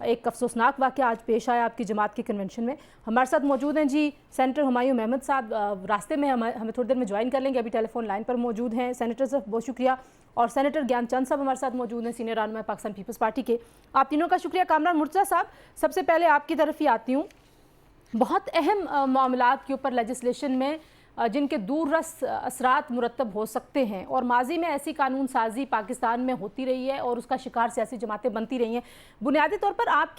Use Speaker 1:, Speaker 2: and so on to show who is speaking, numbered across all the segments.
Speaker 1: ایک افسوسناک واقعہ آج پیش آیا آپ کی جماعت کے کنونشن میں. ہمارے ساتھ موجود ہیں جی سینیٹر ہمایوں محمد صاحب. راستے میں ہمیں تھوڑی دیر میں جوائن کر لیں گے, ابھی ٹیلی فون لائن پر موجود ہیں. سینیٹر صاحب بہت شکریہ. اور سینیٹر گیان چند صاحب ہمارے ساتھ موجود ہیں, سینئر رہنما پاکستان پیپلز پارٹی کے. آپ تینوں کا شکریہ. کامران مرتضیٰ صاحب, سب سے پہلے آپ کی طرف ہی آتی ہوں. بہت اہم معاملات کے اوپر لیجسلیشن میں جن کے دور رس اثرات مرتب ہو سکتے ہیں, اور ماضی میں ایسی قانون سازی پاکستان میں ہوتی رہی ہے اور اس کا شکار سیاسی جماعتیں بنتی رہی ہیں. بنیادی طور پر آپ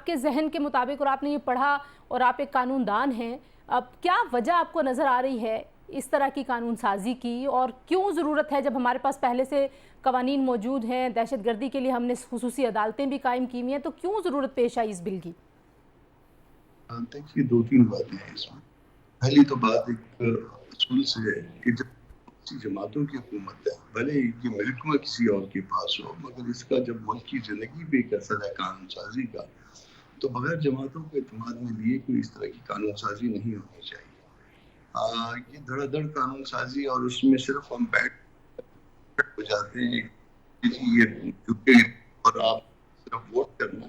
Speaker 1: کے ذہن کے مطابق, اور آپ نے یہ پڑھا اور آپ ایک قانون دان ہیں, اب کیا وجہ آپ کو نظر آ رہی ہے اس طرح کی قانون سازی کی, اور کیوں ضرورت ہے جب ہمارے پاس پہلے سے قوانین موجود ہیں؟ دہشت گردی کے لیے ہم نے خصوصی عدالتیں بھی قائم کی ہوئی ہیں, تو کیوں ضرورت پیش آئی اس بل کی؟
Speaker 2: دیکھیے, دو تین باتیں ہیں اس میں. پہلی تو بات ایک اصول سے ہے کہ جب کسی جماعتوں کی حکومت ہے, بھلے یہ محکمہ کسی اور کے پاس ہو, مگر اس کا جب ملک کی زندگی پہ ایک اثر ہے قانون سازی کا, تو بغیر جماعتوں کو اعتماد میں لیے کوئی اس طرح کی قانون سازی نہیں ہونی چاہیے. یہ دھڑا دھڑ قانون سازی, اور اس میں صرف ہم بیٹھ ہو جاتے ہیں اور آپ صرف ووٹ کرنا,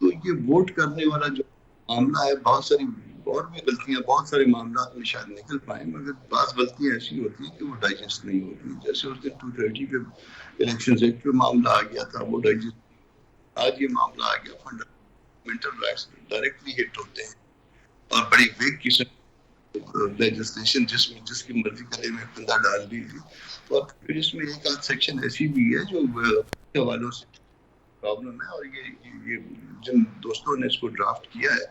Speaker 2: تو یہ ووٹ کرنے والا جو معاملہ ہے, بہت ساری اور بھی غلطیاں بہت سارے معاملات میں شاید نکل پائیں, مگر بعض غلطیاں ایسی ہوتی ہیں کہ وہ ڈائجسٹ نہیں ہوتی. جیسے اس دن 230 پہ الیکشنز ایکٹ پہ معاملہ آ گیا تھا, وہ ڈائجسٹ. آج یہ معاملہ آ گیا فنڈامنٹل رائٹس ڈائریکٹلی ہٹ ہوتے ہیں, اور بڑی ویگ قسم لیجسلیشن جس کی مرضی کرے میں پندہ ڈال دی تھی. اور پھر اس میں ایک آدھ سیکشن ایسی بھی ہے جو حوالوں سے پرابلم ہے, اور یہ جن دوستوں نے اس کو ڈرافٹ کیا ہے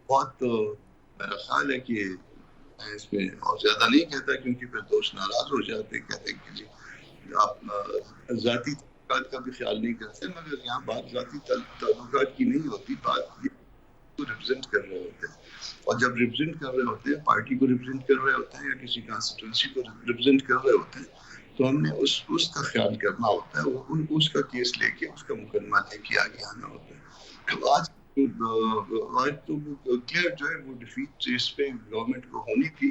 Speaker 2: بہت میرا خیال ہے کہ میں اس میں اور زیادہ نہیں کہتا, کیونکہ پھر دوست ناراض ہو جاتے, کہتے ہیں کہ جی آپ ذاتی تعلقات کا بھی خیال نہیں کرتے. مگر یہاں بات ذاتی تعلقات کی نہیں ہوتی, بات کو ریپرزینٹ کر رہے ہوتے ہیں, اور جب ریپرزینٹ کر رہے ہوتے ہیں, پارٹی کو ریپرزینٹ کر رہے ہوتے ہیں یا کسی کانسٹیٹوئنسی کو ریپرزینٹ کر رہے ہوتے ہیں, تو ہم نے اس کا خیال کرنا ہوتا ہے, اس کا کیس لے کے, اس کا مقدمہ لے کے آگے آنا ہوتا ہے. آج تو کلیئر جو ہے وہ ڈیفیٹ اس پہ گورنمنٹ کو ہونی تھی.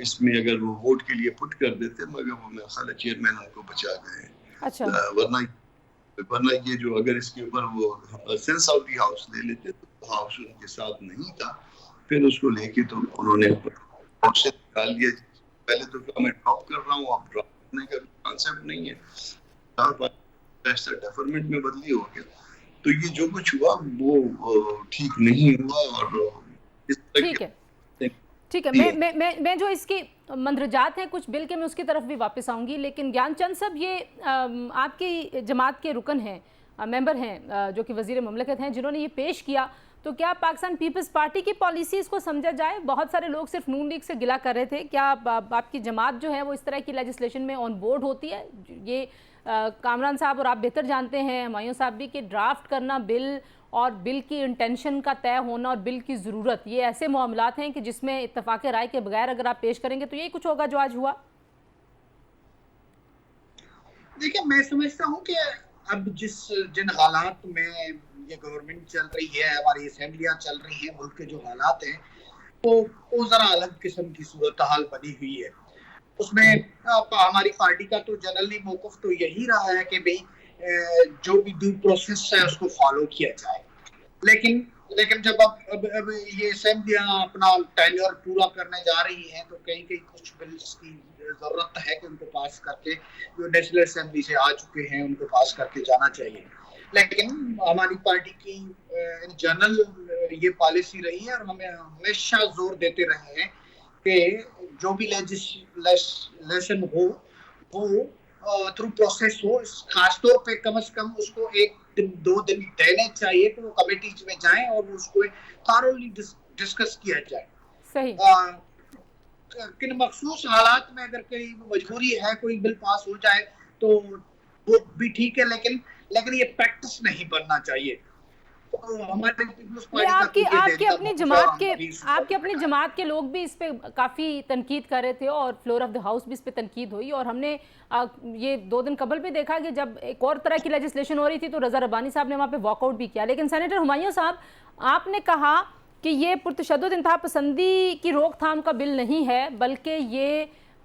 Speaker 2: اس میں اگر وہ ووٹ کے لیے پٹ کر دیتے, مگر وہ میرا خیال ہے چیئرمین ان کو بچا گئے ہیں. ورنہ یہ جو اگر اس کے اوپر وہ سینس آف دی ہاؤس لے لیتے, تو ہاؤس ان کے ساتھ نہیں تھا. پھر اس کو لے کے تو انہوں نے ہاؤس سے نکال لیا. پہلے تو کہا میں ڈراپ کر رہا ہوں, اب ڈراپ کرنے کا کانسیپٹ نہیں ہے, ڈیفرمنٹ میں بدلی ہو گیا. تو یہ جو کچھ ہوا وہ ٹھیک نہیں ہوا. اور
Speaker 1: ٹھیک ہے, میں جو اس کی مندرجات ہیں کچھ بل کے, میں اس کی طرف بھی واپس آؤں گی, لیکن گیان چند صاحب, یہ آپ کی جماعت کے رکن ہیں, ممبر ہیں, جو کہ وزیر مملکت ہیں, جنہوں نے یہ پیش کیا, تو کیا پاکستان پیپلز پارٹی کی پالیسیز کو سمجھا جائے؟ بہت سارے لوگ صرف نون لیگ سے گلا کر رہے تھے, کیا آپ کی جماعت جو ہے وہ اس طرح کی لیجسلیشن میں آن بورڈ ہوتی ہے؟ یہ کامران صاحب اور آپ بہتر جانتے ہیں, ہمایوں صاحب بھی, کہ ڈرافٹ کرنا بل اور بل کی انٹینشن کا طے ہونا اور بل کی ضرورت, یہ ایسے معاملات ہیں کہ جس میں اتفاق رائے کے بغیر اگر آپ پیش کریں گے تو یہی کچھ ہوگا جو آج ہوا.
Speaker 3: دیکھیں, میں سمجھتا ہوں کہ اب جن حالات میں یہ گورنمنٹ چل رہی ہے, ہماری اسمبلیاں چل رہی ہیں, ملک کے جو حالات ہیں وہ ذرا الگ قسم کی صورتحال بنی ہوئی ہے. اس میں ہماری پارٹی کا تو جنرلی موقف تو یہی رہا ہے کہ بھئی جو بھی ڈیو پروسیس ہے اس کو فالو کیا جائے. لیکن جب اب یہ اسمبلیاں اپنا ٹینیور پورا کرنے جا رہی ہیں, تو کہیں کچھ بلز کی ضرورت ہے کہ ان کو پاس کر کے, جو نیشنل اسمبلی سے آ چکے ہیں ان کو پاس کر کے جانا چاہیے. لیکن ہماری پارٹی کی ان جنرل یہ پالیسی رہی ہے, اور ہمیں ہمیشہ زور دیتے رہے ہیں کہ جو بھی لیجسلیشن ہو وہ تھرو پروسیس ہو. خاص طور پہ کم از کم اس کو 1 دن 2 دن دینے چاہیے کہ وہ کمیٹیز میں جائیں اور اس کو تھارولی ڈسکس کیا جائے.
Speaker 1: صحیح.
Speaker 3: کن مخصوص حالات میں اگر کوئی مجبوری ہے کوئی بل پاس ہو جائے تو وہ بھی ٹھیک ہے, لیکن یہ پریکٹس نہیں بننا چاہیے.
Speaker 1: آپ کی اپنی جماعت کے لوگ بھی اس پہ کافی تنقید کر رہے تھے, اور فلور آف دی ہاؤس بھی اس پہ تنقید ہوئی, اور ہم نے یہ 2 دن قبل بھی دیکھا کہ جب ایک اور طرح کی لیجسلیشن ہو رہی تھی تو رضا ربانی صاحب نے وہاں پہ واک آؤٹ بھی کیا. لیکن سینیٹر ہمایوں صاحب, آپ نے کہا کہ یہ پرتشدد انتہا پسندی کی روک تھام کا بل نہیں ہے, بلکہ یہ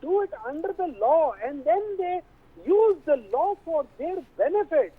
Speaker 4: do it under the law and then they use the law for their benefit।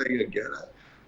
Speaker 2: 11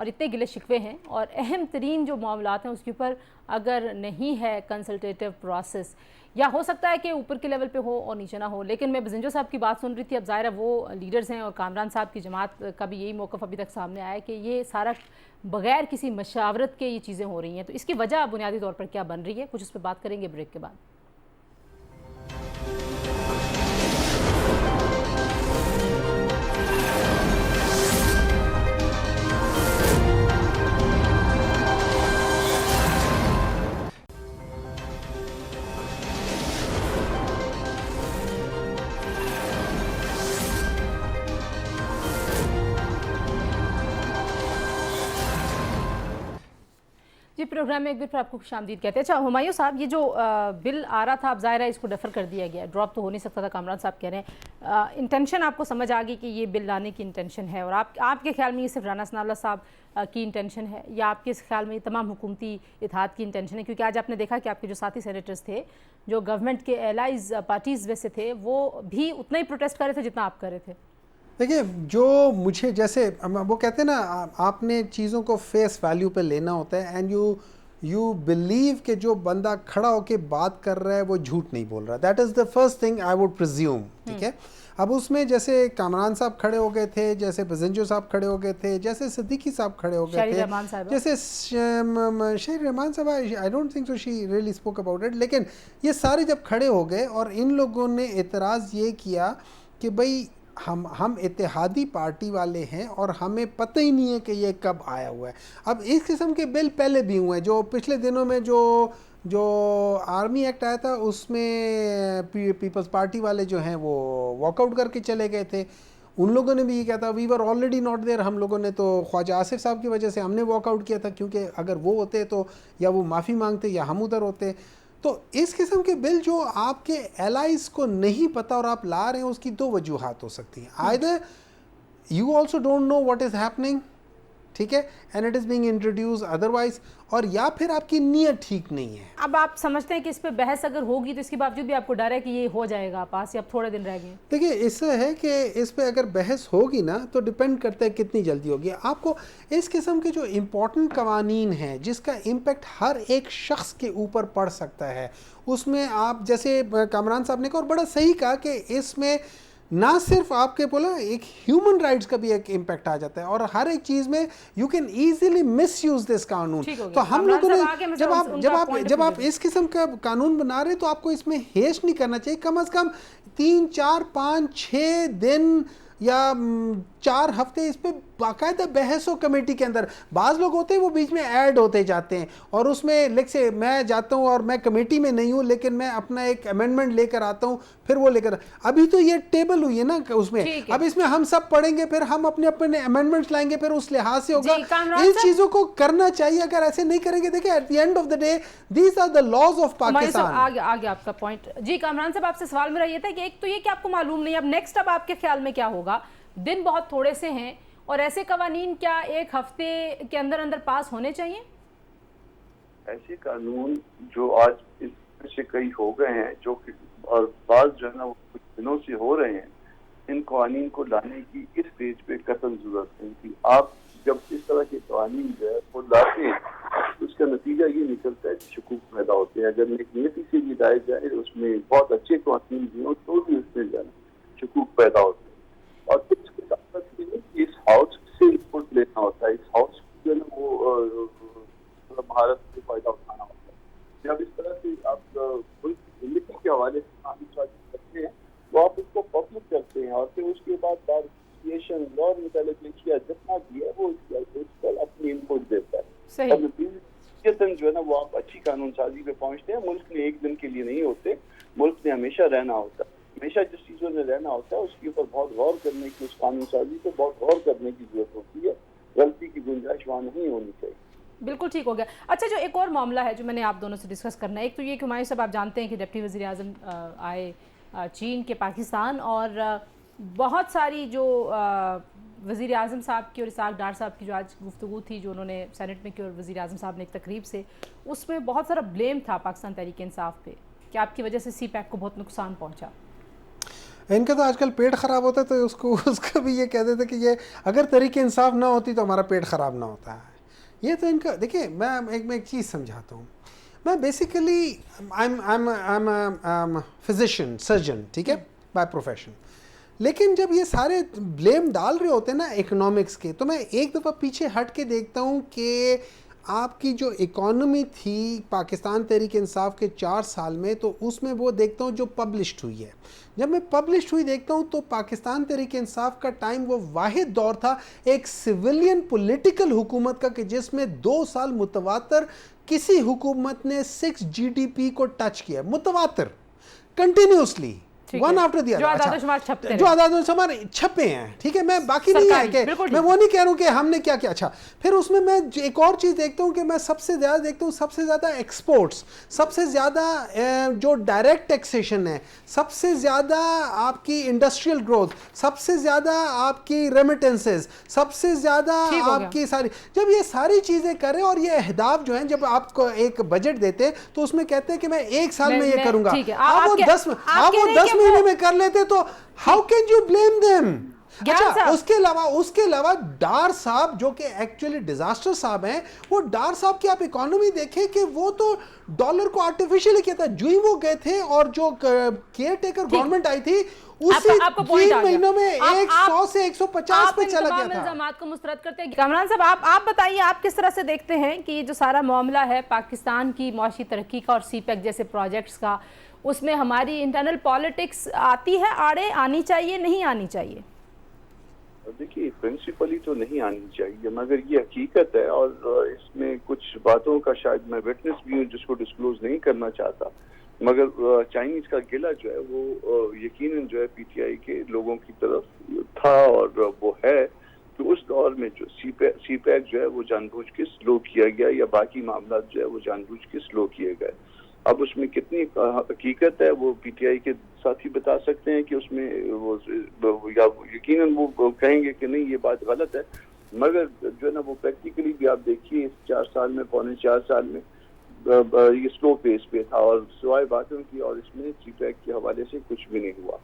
Speaker 1: اور اتنے گلے شکوے ہیں اور اہم ترین جو معاملات ہیں اس کے اوپر اگر نہیں ہے کنسلٹیٹیو پروسیس، یا ہو سکتا ہے کہ اوپر کے لیول پہ ہو اور نیچے نہ ہو. لیکن میں بزنجو صاحب کی بات سن رہی تھی، اب ظاہر ہے وہ لیڈرز ہیں اور کامران صاحب کی جماعت کا بھی یہی موقف ابھی تک سامنے آیا ہے کہ یہ سارا بغیر کسی مشاورت کے یہ چیزیں ہو رہی ہیں. تو اس کی وجہ بنیادی طور پر کیا بن رہی ہے، کچھ اس پہ بات کریں گے بریک کے بعد. جی پروگرام میں ایک بار پھر آپ کو خوش آمدید کہتے ہیں. اچھا ہمایوں صاحب، یہ جو بل آ رہا تھا اب ظاہر ہے اس کو ڈیفر کر دیا گیا، ڈراپ تو ہو نہیں سکتا تھا. کامران صاحب کہہ رہے ہیں انٹینشن آپ کو سمجھ آ گئی کہ یہ بل لانے کی انٹینشن ہے، اور آپ کے خیال میں یہ صرف رانا ثناء اللہ صاحب کی انٹینشن ہے یا آپ کے خیال میں یہ تمام حکومتی اتحاد کی انٹینشن ہے؟ کیونکہ آج آپ نے دیکھا کہ آپ کے جو ساتھی سینیٹرز تھے جو گورنمنٹ کے ایلائز پارٹیز میں سے تھے وہ بھی اتنا ہی پروٹیسٹ کر رہے تھے جتنا آپ کر رہے تھے.
Speaker 5: دیکھیے جو مجھے جیسے وہ کہتے ہیں نا آپ نے چیزوں کو فیس ویلیو پہ لینا ہوتا ہے، اینڈ یو بلیو کہ جو بندہ کھڑا ہو کے بات کر رہا ہے وہ جھوٹ نہیں بول رہا. That is the first thing I would presume. ٹھیک ہے، اب اس میں جیسے کامران صاحب کھڑے ہو گئے تھے، جیسے بزنجو صاحب کھڑے ہو گئے تھے، جیسے صدیقی صاحب کھڑے ہو گئے تھے، جیسے شہر رحمان صاحب I don't think so she really spoke about it. لیکن یہ سارے جب کھڑے ہو گئے اور ان لوگوں نے اعتراض یہ کیا کہ بھئی ہم اتحادی پارٹی والے ہیں اور ہمیں پتہ ہی نہیں ہے کہ یہ کب آیا ہوا ہے. اب اس قسم کے بل پہلے بھی ہوئے ہیں، جو پچھلے دنوں میں جو آرمی ایکٹ آیا تھا اس میں پیپلز پارٹی والے جو ہیں وہ واک آؤٹ کر کے چلے گئے تھے. ان لوگوں نے بھی یہ کہا تھا وی ور آلریڈی ناٹ دیئر. ہم لوگوں نے تو خواجہ آصف صاحب کی وجہ سے ہم نے واک آؤٹ کیا تھا، کیونکہ اگر وہ ہوتے تو یا وہ معافی مانگتے یا ہم ادھر ہوتے. تو اس قسم کے بل جو آپ کے ایلائز کو نہیں پتہ اور آپ لا رہے ہیں، اس کی دو وجوہات ہو سکتی ہیں. Either you also don't know what is happening, ٹھیک ہے، and it is being introduced otherwise, اور یا پھر آپ کی نیت ٹھیک نہیں ہے.
Speaker 1: اب آپ سمجھتے ہیں کہ اس پہ بحث اگر ہوگی تو اس کے باوجود بھی آپ کو ڈر ہے کہ یہ ہو جائے گا پاس، یا اب تھوڑے دن رہ گئے؟
Speaker 5: دیکھیے اس سے ہے کہ اس پہ اگر بحث ہوگی نا تو ڈپینڈ کرتا ہے کتنی جلدی ہوگی. آپ کو اس قسم کے جو امپورٹنٹ قوانین ہیں جس کا امپیکٹ ہر ایک شخص کے اوپر پڑ سکتا ہے، اس میں آپ جیسے کامران صاحب نے کہا اور بڑا صحیح کہا کہ اس میں نہ صرف آپ کے بولا ایک ہیومن رائٹس کا بھی ایک امپیکٹ آ جاتا ہے، اور ہر ایک چیز میں you can easily miss use this قانون. تو ہم لوگوں نے جب آپ اس قسم کا قانون بنا رہے تو آپ کو اس میں ہیش نہیں کرنا چاہیے. کم از کم 3 4 5 6 دن یا 4 ہفتے اس پہ باقاعدہ بحث ہو کمیٹی کے اندر. بعض لوگ ہوتے ہیں وہ بیچ میں ایڈ ہوتے جاتے ہیں اور اس میں لکھ سے میں جاتا ہوں اور میں کمیٹی میں نہیں ہوں لیکن میں اپنا ایک امینڈمنٹ لے کر آتا ہوں، پھر وہ لے کر ابھی تو یہ ٹیبل ہوئی ہے نا اس میں، اب اس میں ہم سب پڑھیں گے، پھر ہم اپنے امینڈمنٹس لائیں گے، پھر اس لحاظ سے ہوگا. ان چیزوں کو کرنا چاہیے. اگر ایسے نہیں کریں گے، دیکھیں at the end of the day these are the laws of Pakistan.
Speaker 1: آگے آپ کا پوائنٹ. جی کامران صاحب آپ سے سوال میرا یہ تھا کہ ایک تو یہ کہ آپ کو معلوم نہیں اب نیکسٹ اب آپ کے خیال میں کیا ہوگا؟ دن بہت تھوڑے سے ہیں اور ایسے قوانین کیا ایک ہفتے کے اندر اندر پاس ہونے چاہیے؟
Speaker 6: ایسے قانون جو آج اس میں سے کئی ہو گئے ہیں جو اور بعض جو ہے نا وہ کچھ دنوں سے ہو رہے ہیں، ان قوانین کو لانے کی اس اسٹیج پہ قطعاً ضرورت نہیں تھی. آپ جب اس طرح کے قوانین جو ہے وہ لاتے ہیں اس کا نتیجہ یہ نکلتا ہے کہ شکوک پیدا ہوتے ہیں. اگر نیتی سے بھی لائے جائے اس میں بہت اچھے قوانین بھی ہوں تو بھی اس میں جو ہے شکوک پیدا ہوتے ہیں. اور پھر اس کے ساتھ ساتھ یہ اس ہاؤس سے ان پٹ لینا ہوتا ہے، اس ہاؤس جو ہے نا وہ مہارت سے فائدہ اٹھانا ہوتا ہے. جب اس طرح سے آپ ملک کی زندگی کے حوالے سے قانون سازی کرتے ہیں تو آپ اس کو پبلک کرتے ہیں اور پھر اس کے بعد بار ایسوسیشن لاء انٹیلیجنس یا جتنا بھی ہے وہ اس پر اپنی ان پٹ دیتا ہے. اور نتیجتاً جو ہے نا وہ آپ اچھی قانون سازی پہ پہنچتے ہیں. ملک میں ایک دن کے لیے نہیں ہوتے، ملک میں ہمیشہ رہنا ہوتا ہے. ہمیشہ جس چیزوں میں رہنا ہوتا ہے اس کے اوپر بہت غور کرنے کی، اس قانون سازی کو بہت غور کرنے کی ضرورت ہوتی ہے. غلطی کی گنجائش وہاں نہیں ہونی چاہیے.
Speaker 1: بالکل ٹھیک ہو گیا. اچھا جو ایک اور معاملہ ہے جو میں نے آپ دونوں سے ڈسکس کرنا ہے، ایک تو یہ کہ ہمایوں صاحب آپ جانتے ہیں کہ ڈپٹی وزیر اعظم آئے چین کے پاکستان، اور بہت ساری جو وزیر اعظم صاحب کی اور اسحاق ڈار صاحب کی جو آج گفتگو تھی جو انہوں نے سینٹ میں کی اور وزیر اعظم صاحب نے ایک تقریب سے، اس میں بہت سارا بلیم تھا پاکستان تحریک انصاف پہ کہ آپ کی وجہ سے سی پیک کو بہت نقصان پہنچا.
Speaker 5: ان کا تو آج کل پیٹ خراب ہوتا ہے تو اس کا بھی یہ کہہ دیتے کہ یہ اگر تحریک انصاف نہ ہوتی تو ہمارا پیٹ خراب نہ ہوتا ہے. یہ تو ان کا دیکھیں میں ایک چیز سمجھاتا ہوں. میں بیسیکلی فزیشین سرجن, ٹھیک ہے, بائی پروفیشن. لیکن جب یہ سارے بلیم ڈال رہے ہوتے ہیں نا اکنامکس کے, تو میں ایک دفعہ پیچھے ہٹ کے دیکھتا ہوں کہ آپ کی جو اکانومی تھی پاکستان تحریک انصاف کے 4 سال میں, تو اس میں وہ دیکھتا ہوں جو پبلشڈ ہوئی ہے. جب میں پبلشڈ ہوئی دیکھتا ہوں تو پاکستان تحریک انصاف کا ٹائم وہ واحد دور تھا ایک سویلین پولیٹیکل حکومت کا کہ جس میں 2 سال متواتر کسی حکومت نے 6 GDP کو ٹچ کیا, متواتر continuously one after the other, جو اعداد و شمار چھپے ہیں, ٹھیک ہے. میں باقی نہیں ہے کہ میں وہ نہیں کہہ رہا ہوں کہ ہم نے کیا کیا. اچھا, پھر اس میں ایک اور چیز دیکھتا ہوں کہ میں سب سے زیادہ دیکھتا ہوں سب سے زیادہ ایکسپورٹس, سب سے زیادہ جو ڈائریکٹ ٹیکسیشن ہے, سب سے زیادہ آپ کی انڈسٹریل گروتھ, سب سے زیادہ آپ کی ریمیٹنسز, سب سے زیادہ آپ کی ساری, جب یہ ساری چیزیں کریں اور یہ اہداف جو ہیں جب آپ کو ایک بجٹ دیتے ہیں تو اس میں کہتے ہیں کہ میں 1 سال میں یہ کروں گا, آپ وہ 10 مہینے میں کر لیتے تو how can you blame them. اچھا, اس کے علاوہ ڈار صاحب جو کہ ایکچولی ڈیزاسٹر صاحب ہیں, وہ ڈار صاحب کی آپ اکانومی دیکھیں کہ وہ تو ڈالر کو آرٹیفیشلی کیا تھا, جو ہی وہ گئے تھے اور جو کیئر ٹیکر گورنمنٹ آئی تھی اسی 3 مہینوں میں 100 سے 150 پہ چلا گیا تھا.
Speaker 1: الزامات کو مسترد کرتے ہیں. کامران صاحب آپ بتائیے آپ کس طرح سے دیکھتے ہیں کہ یہ جو سارا معاملہ ہے پاکستان کی معاشی ترقی کا اور سی پیک جیسے پروجیکٹس کا, اس میں ہماری انٹرنل پالیٹکس آتی ہے آڑے, آنی چاہیے نہیں آنی چاہیے؟
Speaker 6: دیکھیے پرنسپلی تو نہیں آنی چاہیے, مگر یہ حقیقت ہے اور اس میں کچھ باتوں کا شاید میں وٹنس بھی ہوں جس کو ڈسکلوز نہیں کرنا چاہتا, مگر چائنیز کا گلہ جو ہے وہ یقیناً جو ہے پی ٹی آئی کے لوگوں کی طرف تھا اور وہ ہے کہ اس دور میں جو سی پیک جو ہے وہ جان بوجھ کے سلو کیا گیا یا باقی معاملات جو ہے وہ جان بوجھ کے سلو کیے گئے. اب اس میں کتنی حقیقت ہے وہ پی ٹی آئی کے ساتھی بتا سکتے ہیں کہ اس میں وہ یقیناً وہ کہیں گے کہ نہیں یہ بات غلط ہے, مگر جو ہے نا وہ پریکٹیکلی بھی آپ دیکھیے اس 4 سال میں 4.25 سال میں یہ سلو پیس پہ تھا اور سوائے باتوں کی, اور اس میں سی پیک کے حوالے سے کچھ بھی نہیں ہوا.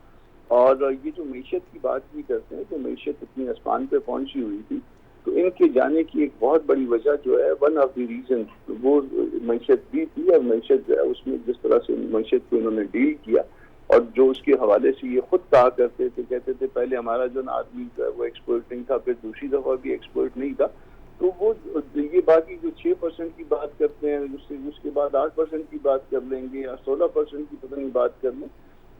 Speaker 6: اور یہ جو معیشت کی بات بھی کرتے ہیں تو معیشت اتنی آسمان پہ پہنچی ہوئی تھی, تو ان کے جانے کی ایک بہت بڑی وجہ جو ہے ون آف دی ریزن وہ معیشت بھی تھی, اور معیشت جو ہے اس میں جس طرح سے معیشت کو انہوں نے ڈیل کیا اور جو اس کے حوالے سے یہ خود کہا کرتے تھے, کہتے تھے پہلے ہمارا جو آدمی جو ہے وہ ایکسپورٹ نہیں تھا, پھر دوسری دفعہ بھی ایکسپورٹ نہیں تھا, تو وہ یہ باقی جو 6% کی بات کرتے ہیں اس کے بعد 8% کی بات کر لیں گے یا 16% کی پتہ نہیں بات کر لیں,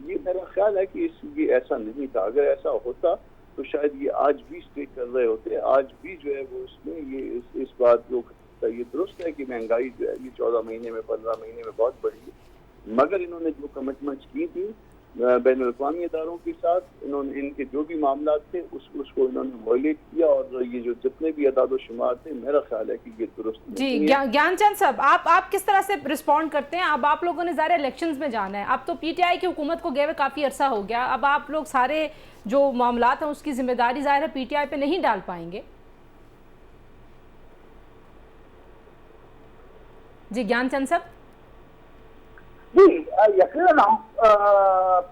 Speaker 6: یہ میرا خیال ہے کہ یہ ایسا نہیں تھا. اگر ایسا ہوتا تو شاید یہ آج بھی اسٹے کر رہے ہوتے, آج بھی جو ہے وہ اس میں یہ اس بات کو یہ درست ہے کہ مہنگائی جو ہے یہ 14 مہینے میں 15 مہینے میں بہت بڑھی ہے, مگر انہوں نے جو کمٹمنٹس کی تھی بین الاقوامی اداروں کے ساتھ, انہوں نے ان کے جو بھی معاملات تھے اس کو انہوں نے وائلیٹ کیا, اور یہ جو جتنے بھی اعداد و شمار تھے میرا خیال ہے کہ یہ درست
Speaker 1: جی. گیان چند صاحب آپ کس طرح سے رسپونڈ کرتے ہیں؟ اب آپ لوگوں نے ظاہر الیکشنز میں جانا ہے, اب تو پی ٹی آئی کی حکومت کو گئے ہوئے کافی عرصہ ہو گیا, اب آپ لوگ سارے جو معاملات ہیں اس کی ذمہ داری ظاہر ہے پی ٹی آئی پہ نہیں ڈال پائیں گے. جی گیان چند صاحب.
Speaker 3: جی یقیناً ہم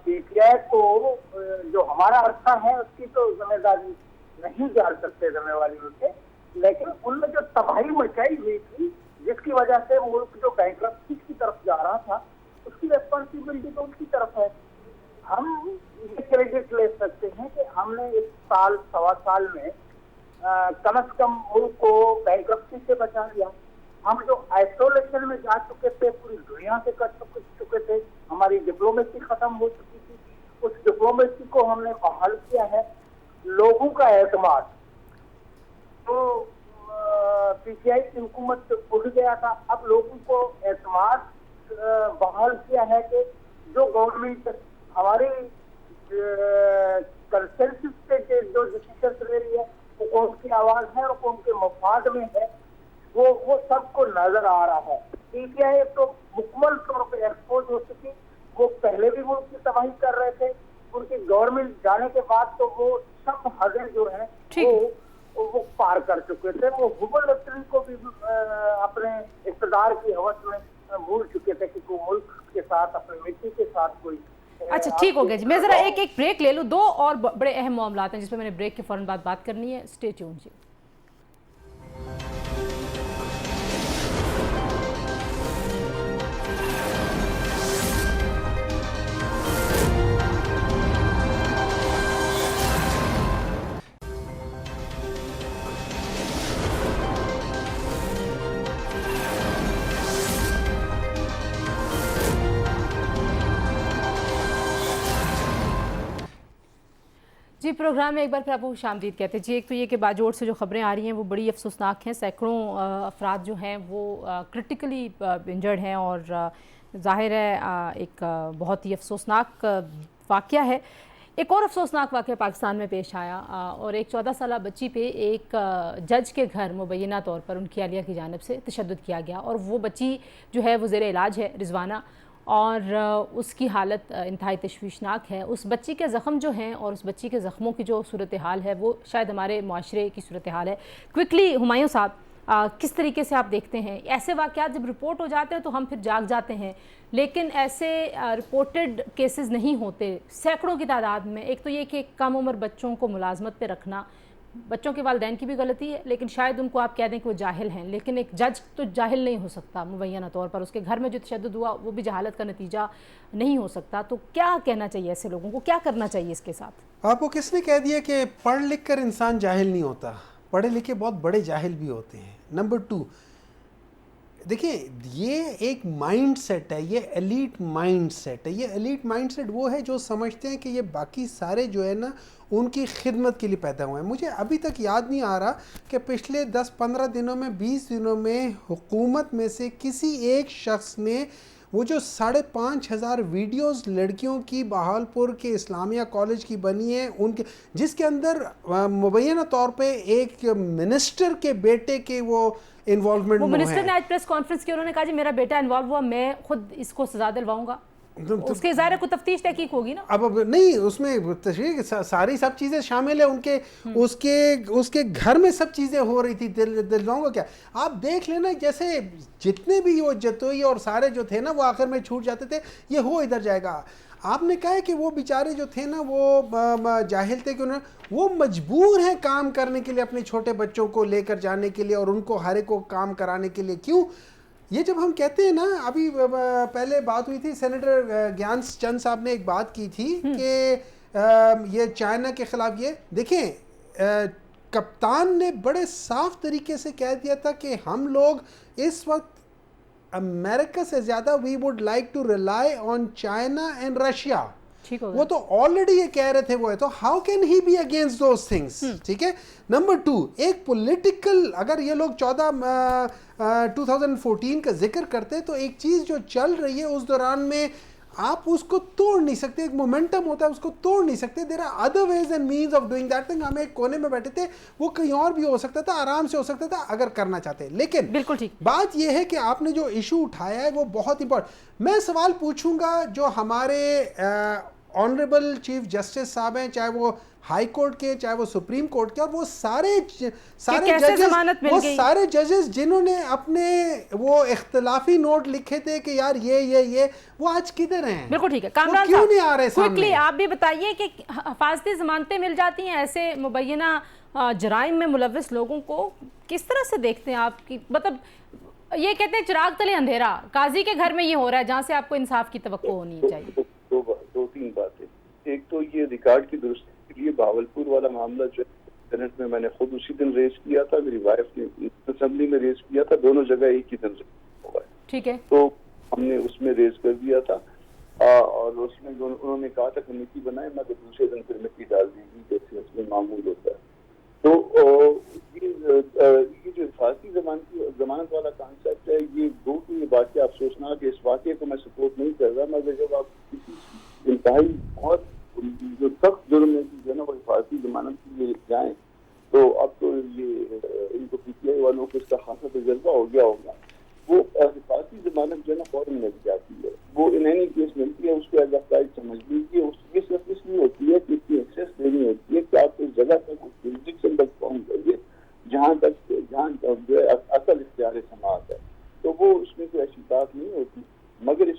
Speaker 3: پی ٹی آئی کو جو ہمارا عرصہ ہے اس کی تو ذمہ داری نہیں ڈال سکتے ذمہ واری ان سے, لیکن ان میں جو تباہی مچائی ہوئی تھی جس کی وجہ سے ملک جو بینکرپسی کی طرف جا رہا تھا اس کی ریسپانسبلٹی تو ان کی طرف ہے. ہم یہ کریڈٹ لے سکتے ہیں کہ ہم نے اس سال 1.25 سال میں کم از کم ملک کو بینکرپسی سے بچا لیا. ہم جو آئسولیشن میں جا چکے تھے پوری دنیا سے کٹ چکے تھے, ہماری ڈپلومیسی ختم ہو چکی تھی, اس ڈپلومیسی کو ہم نے بحال کیا ہے. لوگوں کا اعتماد تو پی ٹی آئی کی حکومت اٹھ گیا تھا, اب لوگوں کو اعتماد بحال کیا ہے کہ جو گورنمنٹ ہماری کنسنسس پہ جو ڈسیشن لے رہی ہے وہ قوم کی آواز ہے اور قوم کے مفاد میں ہے, وہ سب کو نظر آ رہا ہے. پی ٹی آئی تو مکمل طور پہ ایکسپوز ہو چکی, وہ پہلے بھی ملک کی تباہی کر رہے تھے, ان کی گورنمنٹ جانے کے بعد تو وہ سب حدیں جو ہیں وہ پار کر چکے تھے. وہ حبل اطری کو بھی اپنے اقتدار کی حوث میں بھول چکے تھے کہ کوئی ملک کے ساتھ اپنے مٹی کے ساتھ کوئی
Speaker 1: اچھا ٹھیک ہو گیا جی, میں ذرا ایک بریک لے لوں. 2 اور بڑے اہم معاملات ہیں جس پہ میں نے بریک کے فوراً بعد بات کرنی ہے. اسٹے ٹیون جی. جی پروگرام میں ایک بار پھر آپ کو خوش آمدید کہتے ہیں جی. ایک تو یہ کہ باجوڑ سے جو خبریں آ رہی ہیں وہ بڑی افسوسناک ہیں. سینکڑوں افراد جو ہیں وہ کرٹیکلی انجرڈ ہیں اور ظاہر ہے ایک بہت ہی افسوسناک واقعہ ہے. ایک اور افسوسناک واقعہ پاکستان میں پیش آیا اور ایک 14 سالہ بچی پہ ایک جج کے گھر مبینہ طور پر ان کی اہلیہ کی جانب سے تشدد کیا گیا اور وہ بچی جو ہے وہ زیر علاج ہے, رضوانہ, اور اس کی حالت انتہائی تشویشناک ہے. اس بچی کے زخم جو ہیں اور اس بچی کے زخموں کی جو صورتحال ہے وہ شاید ہمارے معاشرے کی صورتحال ہے. کوئکلی ہمایوں صاحب, کس طریقے سے آپ دیکھتے ہیں ایسے واقعات جب رپورٹ ہو جاتے ہیں تو ہم پھر جاگ جاتے ہیں, لیکن ایسے رپورٹڈ کیسز نہیں ہوتے سینکڑوں کی تعداد میں. ایک تو یہ کہ کم عمر بچوں کو ملازمت پہ رکھنا بچوں کے والدین کی بھی غلطی ہے, لیکن شاید ان کو آپ کہہ دیں کہ وہ جاہل ہیں, لیکن ایک جج تو جاہل نہیں ہو سکتا مبینہ طور پر. اس کے گھر میں جو تشدد ہوا وہ بھی جہالت کا نتیجہ نہیں ہو سکتا. تو کیا کہنا چاہیے ایسے لوگوں کو, کیا کرنا چاہیے اس کے ساتھ؟
Speaker 5: آپ کو کس نے کہہ دیا کہ پڑھ لکھ کر انسان جاہل نہیں ہوتا؟ پڑھے لکھے بہت بڑے جاہل بھی ہوتے ہیں. نمبر 2, دیکھیں یہ ایک مائنڈ سیٹ ہے, یہ ایلیٹ مائنڈ سیٹ ہے. یہ ایلیٹ مائنڈ سیٹ وہ ہے جو سمجھتے ہیں کہ یہ باقی سارے جو ہے نا ان کی خدمت کے لیے پیدا ہوئے ہیں. مجھے ابھی تک یاد نہیں آ رہا کہ پچھلے 10-15 دنوں میں 20 دنوں میں حکومت میں سے کسی ایک شخص نے وہ جو 5,500 ویڈیوز لڑکیوں کی بہاولپور کے اسلامیہ کالج کی بنی ہیں ان کے, جس کے اندر مبینہ طور پہ ایک منسٹر کے بیٹے کے وہ انوالومنٹ
Speaker 1: وہ منسٹر نے آج پریس کانفرنس کی, انہوں نے کہا جی میرا بیٹا انوالو ہوا, میں خود اس کو سزا دلواؤں گا. اس کے ظاہر کو تفتیش تحقیق ہوگی نا.
Speaker 5: اب نہیں, اس میں تشریح ساری سب چیزیں شامل ہیں. ان کے اس کے گھر میں سب چیزیں ہو رہی تھی. دلواؤں گا کیا؟ آپ دیکھ لینا جیسے جتنے بھی وہ جتوئی اور سارے جو تھے نا وہ آخر میں چھوٹ جاتے تھے, یہ ہو ادھر جائے گا. آپ نے کہا ہے کہ وہ بیچارے جو تھے نا وہ جاہل تھے, کہ وہ مجبور ہیں کام کرنے کے لیے اپنے چھوٹے بچوں کو لے کر جانے کے لیے اور ان کو ہر ایک کو کام کرانے کے لیے. کیوں؟ یہ جب ہم کہتے ہیں نا, ابھی پہلے بات ہوئی تھی, سینیٹر گیان چند صاحب نے ایک بات کی تھی کہ یہ چائنا کے خلاف, یہ دیکھیں کپتان نے بڑے صاف طریقے سے کہہ دیا تھا کہ ہم لوگ اس وقت امریکہ سے زیادہ we would like to rely on China and Russia. وہ تو آلریڈی یہ کہہ رہے تھے وہ ہے, تو how can he be against those things? ٹھیک ہے. نمبر 2, ایک پولیٹیکل, اگر یہ لوگ 2014 کا ذکر کرتے تو ایک چیز جو چل رہی ہے اس دوران میں آپ اس کو توڑ نہیں سکتے. ایک مومنٹم ہوتا ہے, اس کو توڑ نہیں سکتے. There are other ways and means of doing that thing. ہم ایک کونے میں بیٹھے تھے, وہ کہیں اور بھی ہو سکتا تھا, آرام سے ہو سکتا تھا اگر کرنا چاہتے. لیکن
Speaker 1: بالکل ٹھیک
Speaker 5: بات یہ ہے کہ آپ نے جو ایشو اٹھایا ہے وہ بہت امپورٹنٹ. میں سوال پوچھوں گا جو ہمارے آنریبل چیف جسٹس صاحب ہیں, چاہے وہ ہائی کورٹ کے چاہے وہ سپریم کورٹ کے, اور وہ سارے ججز جنہوں نے اپنے وہ اختلافی نوٹ لکھے تھے کہ یار یہ وہ آج کدھر ہیں؟
Speaker 1: بالکل ٹھیک ہے. کامران
Speaker 5: کیوں نہیں آ رہے سامنے؟
Speaker 1: کوئکلی آپ بھی بتائیے کہ حفاظتی ضمانتیں مل جاتی ہیں ایسے مبینہ جرائم میں ملوث لوگوں کو, کس طرح سے دیکھتے ہیں آپ کی, مطلب یہ کہتے ہیں چراغ تلے اندھیرا, قاضی کے گھر میں یہ ہو رہا ہے جہاں سے آپ کو انصاف کی توقع ہونی چاہیے.
Speaker 6: 2-3 باتیں. ایک تو یہ ریکارڈ کی درستی کے لیے بہاولپور والا معاملہ جو سینٹ میں نے خود اسی دن ریز کیا تھا, میری وائف نے اسمبلی میں ریز کیا تھا, دونوں جگہ ایک ہی دن ہوا ہے.
Speaker 1: ٹھیک ہے.
Speaker 6: تو ہم نے اس میں ریز کر دیا تھا اور اس میں انہوں نے کہا تھا کمیٹی بنائے, مگر دوسرے دن پھر کمیٹی ڈال دی گئی جیسے اس میں معمول ہوتا ہے. تو یہ جو حفاظتی ضمانت والا کانسیپٹ ہے, یہ دو کی یہ واقعہ افسوسناک ہے. اس واقعے کو میں سپورٹ نہیں کر رہا, مگر جب آپ کسی انتہائی بہت جو سخت جرم ہے جو ہے نا وہ حفاظتی ضمانت کے لیے جائیں, تو اب تو یہ ان کو پی ٹی آئی والوں کو اس کا خاصا تجربہ ہو گیا ہوگا. وہ حفاظتی ضمانت جو ہے نا فوراً مل جاتی ہے, وہ ان اینی کیس ملتی ہے, اس کو ایز اپلائڈ سمجھ لیجیے. یہ صرف اس لیے ہوتی ہے کہ اس کی ایکسیس دینی ہوتی ہے کہ آپ اس جگہ تک اس جرسڈکشن تک پہنچ جائیے جہاں جو ہے اصل اختیار سماعت ہے. تو وہ اس میں کوئی ایسی بات نہیں ہوتی, مگر اس